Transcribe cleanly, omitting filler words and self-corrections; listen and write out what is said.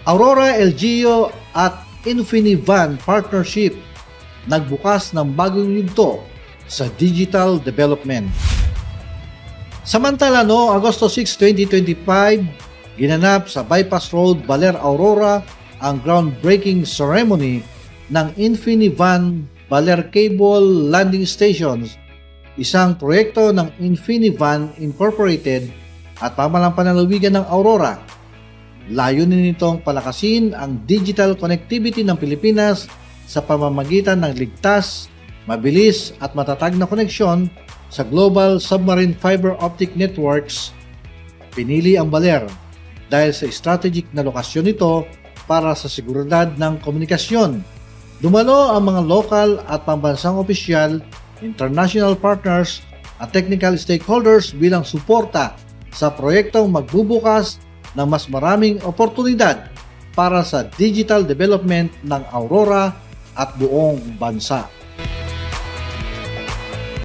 Aurora LGU at Infinivan Partnership nagbukas ng bagong yugto sa digital development. Samantala Agosto 6, 2025, ginanap sa Bypass Road, Baler, Aurora ang groundbreaking ceremony ng Infinivan Baler Cable Landing Stations, isang proyekto ng Infinivan Incorporated at pamalang panlalawigan ng Aurora. Layunin nitong palakasin ang digital connectivity ng Pilipinas sa pamamagitan ng ligtas, mabilis at matatag na koneksyon sa global submarine fiber optic networks. Pinili ang Baler dahil sa strategic na lokasyon nito para sa seguridad ng komunikasyon. Dumalo ang mga lokal at pambansang opisyal, international partners at technical stakeholders bilang suporta sa proyektong magbubukas ng mas maraming oportunidad para sa digital development ng Aurora at buong bansa.